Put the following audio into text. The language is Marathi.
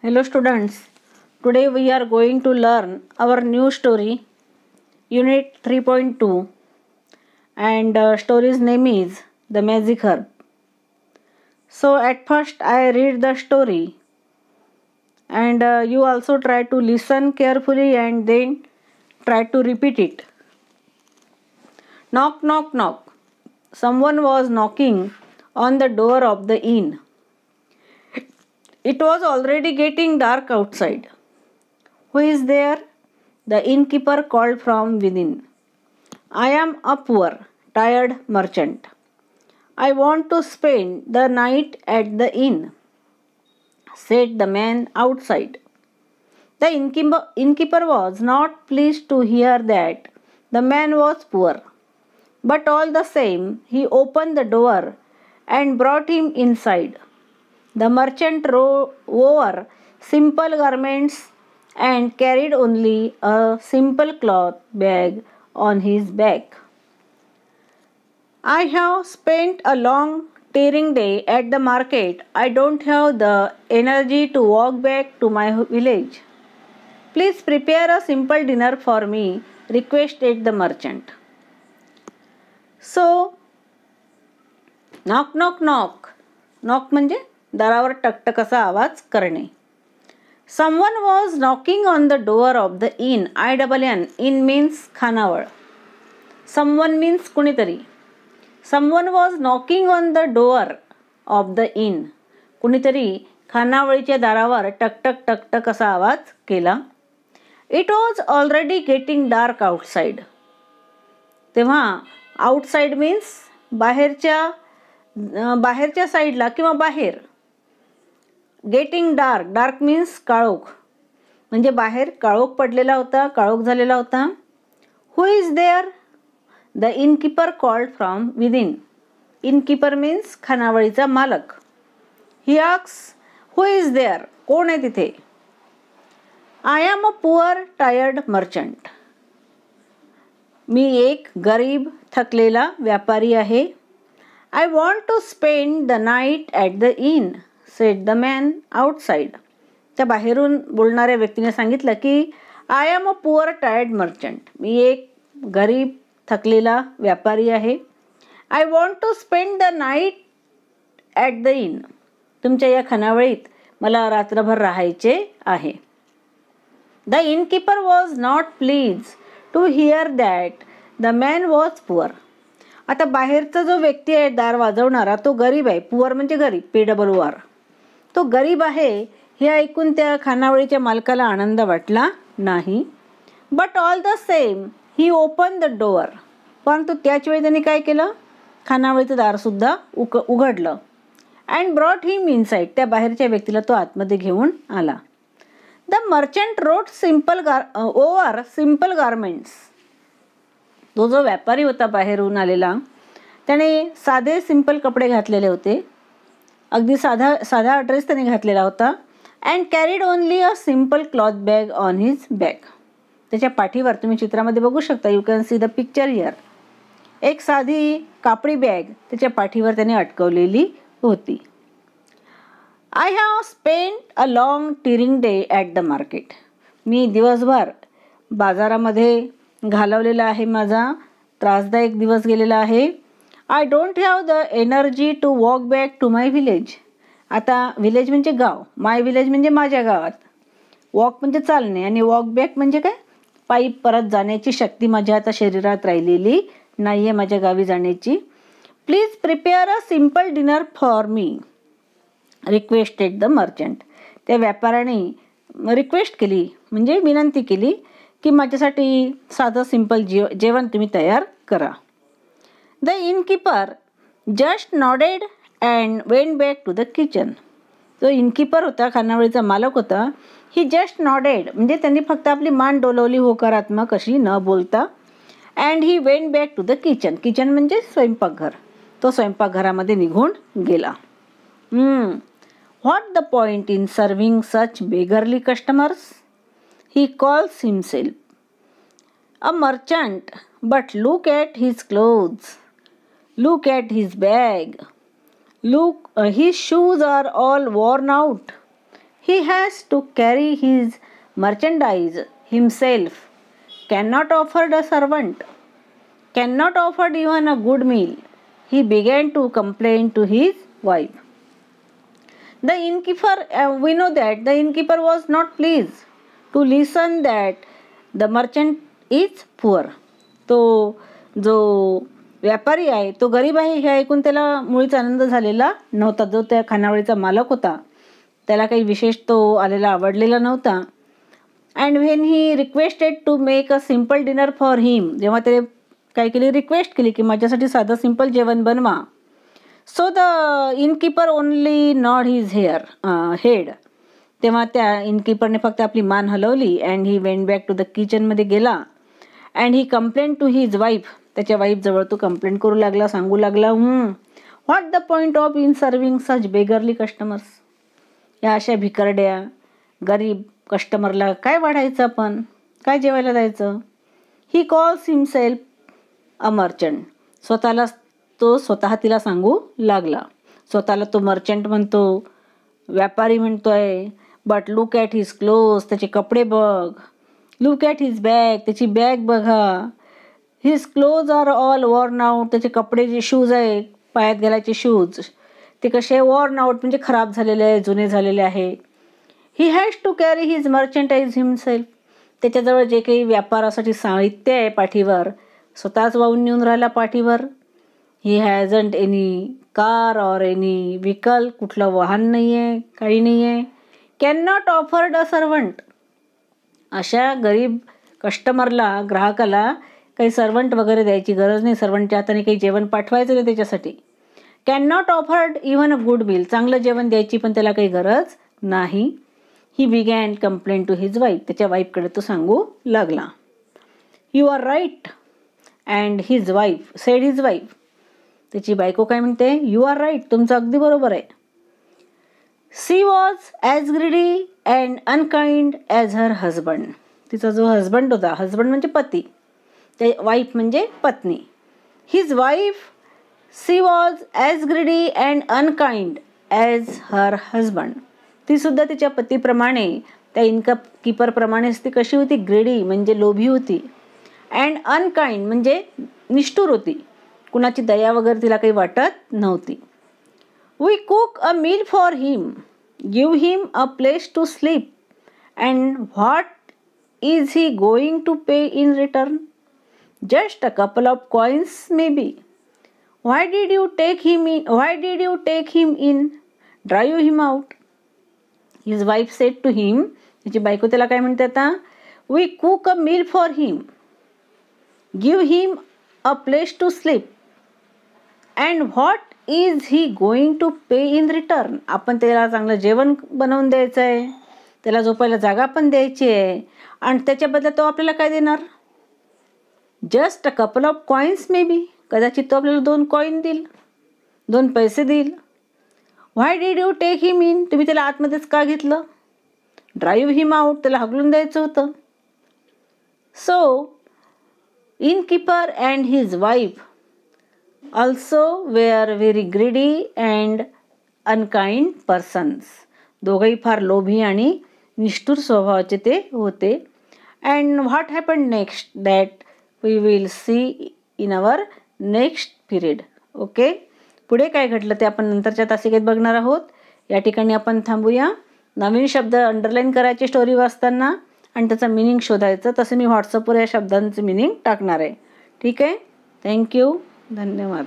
Hello students, today we are going to learn our new story, Unit 3.2, and story's name is The Magic Herb. So at first I read the story and you also try to listen carefully and then try to repeat it. Knock, knock, knock. Someone was knocking on the door of the inn. It was already getting dark outside. Who is there? The innkeeper called from within. I am a poor, tired merchant. I want to spend the night at the inn, said the man outside. The innkeeper was not pleased to hear that the man was poor, but all the same he opened the door and brought him inside. The merchant wore simple garments and carried only a simple cloth bag on his back. I have spent a long, tiring day at the market. I don't have the energy to walk back to my village. Please prepare a simple dinner for me, requested the merchant. So, knock, knock, knock. Knock म्हणजे दारावर टकटक असा आवाज करणे. Someone was knocking on the door of the inn. INN. Inn means खानावळ. Someone means कुणीतरी. Someone was knocking on the door of the inn. कुणीतरी खानावळीच्या दारावर टकटक टकटक असा आवाज केला. It was already getting dark outside. तेव्हा outside means बाहेरच्या साईडला किंवा बाहेर. Getting dark. डार्क मीन्स काळोख म्हणजे बाहेर काळोख पडलेला होता, काळोख झालेला होता. Who is there? The innkeeper called from within. Innkeeper means खानावळीचा मालक. He asks who is there? कोण आहे तिथे? I am a poor tired merchant. मी एक गरीब थकलेला व्यापारी आहे. I want to spend the night at the inn, said the man outside. त्या बाहेरून बोलणाऱ्या व्यक्तीने सांगितलं की I am a poor tired merchant. मी एक गरीब थकलेला व्यापारी आहे. I want to spend the night at the inn. तुमच्या या खानावळीत मला रात्रभर राहायचे आहे. The innkeeper was not please to hear that the man was poor. आता बाहेरचा जो व्यक्ती आहे दार वाजवणारा तो गरीब आहे. पुअर म्हणजे गरीब, PWR. तो गरीब आहे हे ऐकून त्या खानावळीच्या मालकाला आनंद वाटला नाही. But all the same he open the door. परंतु त्याच वेळी त्यांनी काय केलं? खानावळीचं दारसुद्धा उघडलं. And brought him inside. त्या बाहेरच्या व्यक्तीला तो आतमध्ये घेऊन आला. The merchant wrote over simple garments. तो जो व्यापारी होता बाहेरून आलेला त्याने साधे सिंपल कपडे घातलेले होते. अगदी साधा ड्रेस त्याने घातलेला होता. And carried only a simple cloth bag on his back. त्याच्या पाठीवर तुम्ही चित्रामध्ये बघू शकता. You can see the picture here. एक साधी कापडी बॅग त्याच्या पाठीवर त्याने अटकवलेली होती. I have spent a long tiring day at the market. मी दिवसभर बाजारामध्ये घालवलेला आहे. माझा त्रासदायक दिवस गेलेला आहे. I don't have the energy to walk back to my village. आता विलेज म्हणजे गाव, माय विलेज म्हणजे माझ्या गावात. वॉक म्हणजे चालणे आणि वॉक बॅक म्हणजे काय? पायी परत जाण्याची शक्ती माझ्या आता शरीरात राहिलेली नाही आहे माझ्या गावी जाण्याची. Please prepare a simple dinner for me, requested the merchant. त्या व्यापाऱ्याने रिक्वेस्ट केली म्हणजे विनंती केली की माझ्यासाठी साधं सिंपल जेवण तुम्ही तयार करा. The innkeeper just nodded and went back to the kitchen. जो इनकीपर होता, खानावळीचा मालक होता, ही जस्ट नॉडेड म्हणजे त्यांनी फक्त आपली मान डोलवली होकारात्मक अशी न बोलता. And he went back to the kitchen. Kitchen म्हणजे स्वयंपाकघर. तो स्वयंपाकघरामध्ये निघून गेला. What the point in serving such beggarly customers, he calls himself a merchant, but look at his clothes, look at his bag, look, his shoes are all worn out, He has to carry his merchandise himself, cannot offer a servant, cannot offer even a good meal. He began to complain to his wife. The innkeeper, we know that the innkeeper was not pleased to listen that the merchant is poor. तो जो व्यापारी आहे तो गरीब आहे हे ऐकून त्याला मुळीच आनंद झालेला नव्हता. जो त्या खानावळीचा मालक होता त्याला काही विशेष तो आलेला आवडलेला नव्हता. And when he requested to make a simple dinner for him, जेव्हा त्याने काय केली, रिक्वेस्ट केली की माझ्यासाठी साधं सिम्पल जेवण बनवा. So the innkeeper only nod his head. तेव्हा त्या इनकीपरने फक्त आपली मान हलवली. And he went back to the किचनमध्ये गेला. And he complaint to his wife, त्याच्या वाईफजवळ तो कंप्लेंट करू लागला, सांगू लागला, what the point of in serving such beggarly customers. या अशा भिकारड्या गरीब कस्टमरला काय वाढायचं, आपण काय जेवायला द्यायचं. He calls himself a merchant. स्वतः तिला सांगू लागला. स्वतःला तो मर्चंट म्हणतो, व्यापारी म्हणतोय. But look at his clothes, त्याचे कपडे बघ. लुक ॲट हिज बॅग, त्याची बॅग बघा. His clothes are all worn out, त्याचे कपडे जे शूज आहे पायात घालायचे शूज ते कसे वॉर्न आउट म्हणजे खराब झालेले आहे, जुने झालेले आहे. He has to carry his merchandise himself, त्याच्याजवळ जे काही व्यापारासाठी साहित्य आहे पाठीवर स्वतःच वाहून नेऊन राहिला पाठीवर. He hasn't any car or any vehicle, कुठलं वाहन नाही आहे, काही नाही आहे. Can not afford a servant, अशा गरीब कस्टमरला, ग्राहकाला काही सर्वंट वगैरे द्यायची गरज नाही, सर्वंटच्या हाताने काही जेवण पाठवायचं नाही त्याच्यासाठी. Can not afford even a good meal, चांगलं जेवण द्यायची पण त्याला काही गरज नाही. He began complain to his wife, त्याच्या वाईफकडे तो सांगू लागला. You are right. And his wife said his wife, त्याची बायको काय म्हणते, यू आर राईट, तुमचं अगदी बरोबर आहे. She was as greedy and unkind as her husband. तिचा जो हजबंड होता, हजबंड म्हणजे पती, ते वाईफ म्हणजे पत्नी. His wife she was as greedy and unkind as her husband. ती सुद्धा तिच्या पतीप्रमाणे, त्या इनकीपरप्रमाणेच ती कशी होती, ग्रेडी म्हणजे लोभी होती. अँड अनकाइंड म्हणजे निष्ठुर होती, कुणाची दया वगैरे तिला काही वाटत नव्हती. We cook a meal for him, give him a place to sleep, and what is he going to pay in return. Just a couple of coins may be. Why did you take him in, drive him out. His wife said to him, त्याची बायको त्याला काय म्हणते आता, we cook a meal for him, give him a place to sleep, and what is he going to pay in return. आपण त्याला चांगलं जेवण बनवून द्यायचं आहे, त्याला झोपायला जागा पण द्यायची आहे, आणि त्याच्याबद्दल तो आपल्याला काय देणार. Just a couple of coins may be, कदाचित तो आपल्याला 2 कॉईन देईल, 2 पैसे देईल. Why did you take him in, तुम्ही त्याला आतमध्येच का घेतलं. ड्राईव्ह हिम आउट, त्याला हकलून द्यायचं होतं. So innkeeper and his wife also were very greedy and unkind persons. दोघंही फार लोभी आणि निष्ठुर स्वभावाचे ते होते. And what happened next, that we will see in our next period. Okay, पुढे काय घडलं ते आपण नंतरच्या तासिकेत बघणार आहोत. या ठिकाणी आपण थांबूया. नवीन शब्द अंडरलाईन करायचे स्टोरी वाचताना आणि त्याचा मिनिंग शोधायचं. तसं मी व्हॉट्सअपवर या शब्दांचं मिनिंग टाकणार आहे. ठीक आहे, थँक्यू, धन्यवाद.